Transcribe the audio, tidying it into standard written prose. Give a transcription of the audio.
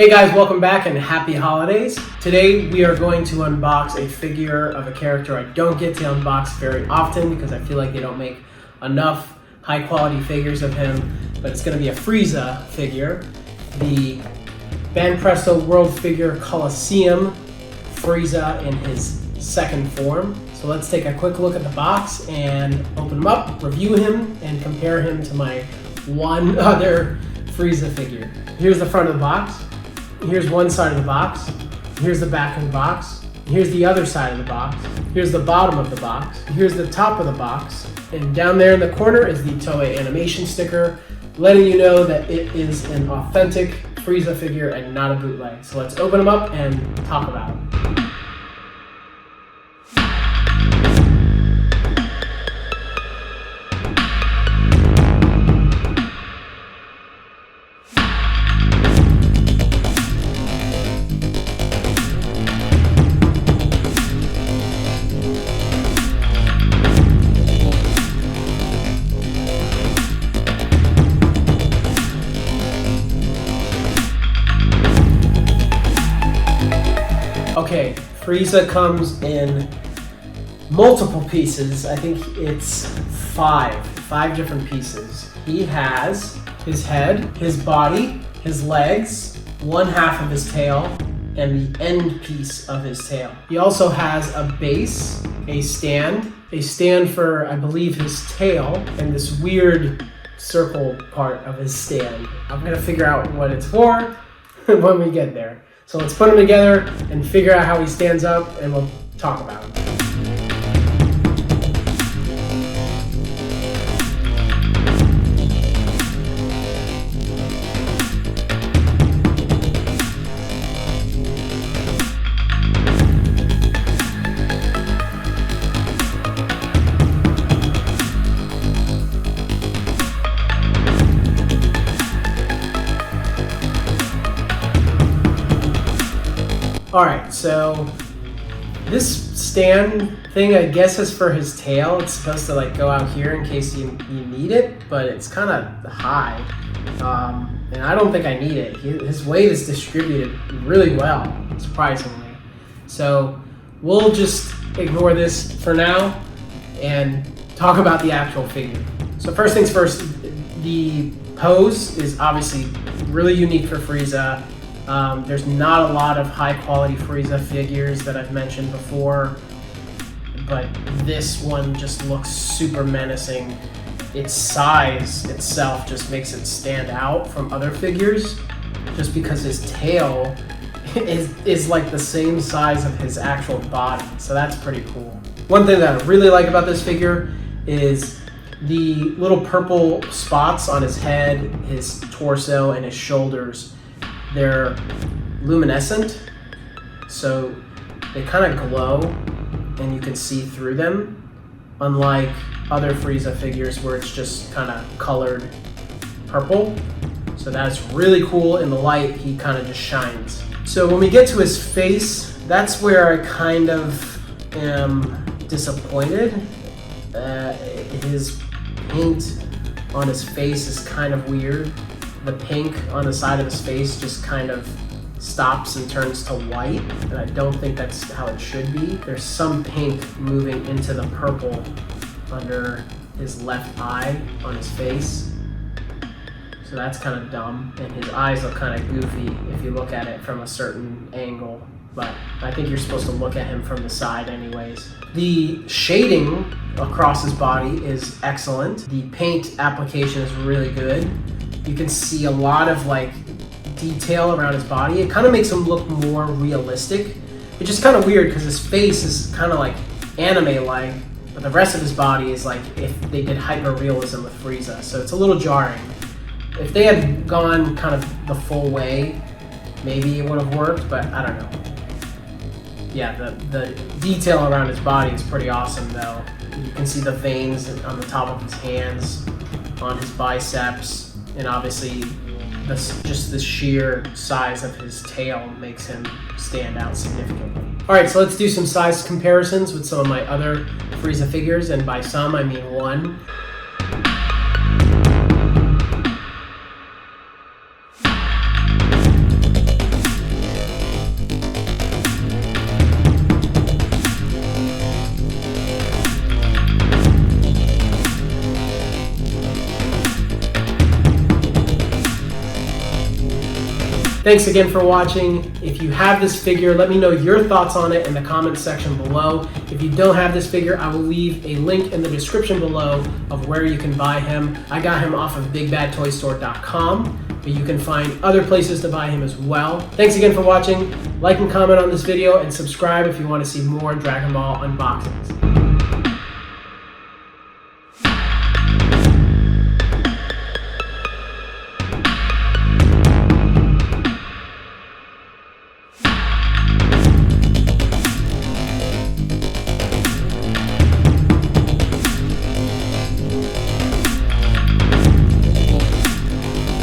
Hey guys, welcome back and happy holidays. Today we are going to unbox a figure of a character I don't get to unbox very often because I feel like they don't make enough high quality figures of him, but it's going to be a Frieza figure, the Banpresto World Figure Colosseum Frieza in his second form. So let's take a quick look at the box and open him up, review him, and compare him to my one other Frieza figure. Here's the front of the box. Here's one side of the box. Here's the back of the box. Here's the other side of the box. Here's the bottom of the box. Here's the top of the box. And down there in the corner is the Toei animation sticker, letting you know that it is an authentic Frieza figure and not a bootleg. So let's open them up and talk about it. Okay, Frieza comes in multiple pieces. I think it's five different pieces. He has his head, his body, his legs, one half of his tail, and the end piece of his tail. He also has a base, a stand for, I believe, his tail, and this weird circle part of his stand. I'm gonna figure out what it's for when we get there. So let's put them together and figure out how he stands up, and we'll talk about him. Alright, so this stand thing I guess is for his tail. It's supposed to like go out here in case you need it, but it's kind of high. And I don't think I need it. His weight is distributed really well, surprisingly. So we'll just ignore this for now and talk about the actual figure. So first things first, the pose is obviously really unique for Frieza. There's not a lot of high quality Frieza figures that I've mentioned before, but this one just looks super menacing. Its size itself just makes it stand out from other figures just because his tail is like the same size of his actual body, so that's pretty cool. One thing that I really like about this figure is the little purple spots on his head, his torso, and his shoulders. They're luminescent, so they kind of glow and you can see through them, unlike other Frieza figures where it's just kind of colored purple. So that's really cool. In the light, he kind of just shines. So when we get to his face, that's where I kind of am disappointed. His paint on his face is kind of weird. The pink on the side of his face just kind of stops and turns to white, and I don't think that's how it should be. There's some pink moving into the purple under his left eye on his face, so that's kind of dumb, and his eyes look kind of goofy if you look at it from a certain angle, but I think you're supposed to look at him from the side anyways. The shading across his body is excellent. The paint application is really good. You can see a lot of like detail around his body. It kind of makes him look more realistic, which is kind of weird because his face is kind of like anime-like, but the rest of his body is like if they did hyper-realism with Frieza, so it's a little jarring. If they had gone kind of the full way, maybe it would have worked, but I don't know. Yeah, the detail around his body is pretty awesome though. You can see the veins on the top of his hands, on his biceps, and obviously just the sheer size of his tail makes him stand out significantly. Alright, so let's do some size comparisons with some of my other Frieza figures, and by some I mean one. Thanks again for watching. If you have this figure, let me know your thoughts on it in the comments section below. If you don't have this figure, I will leave a link in the description below of where you can buy him. I got him off of BigBadToyStore.com, but you can find other places to buy him as well. Thanks again for watching. Like and comment on this video and subscribe if you want to see more Dragon Ball unboxings.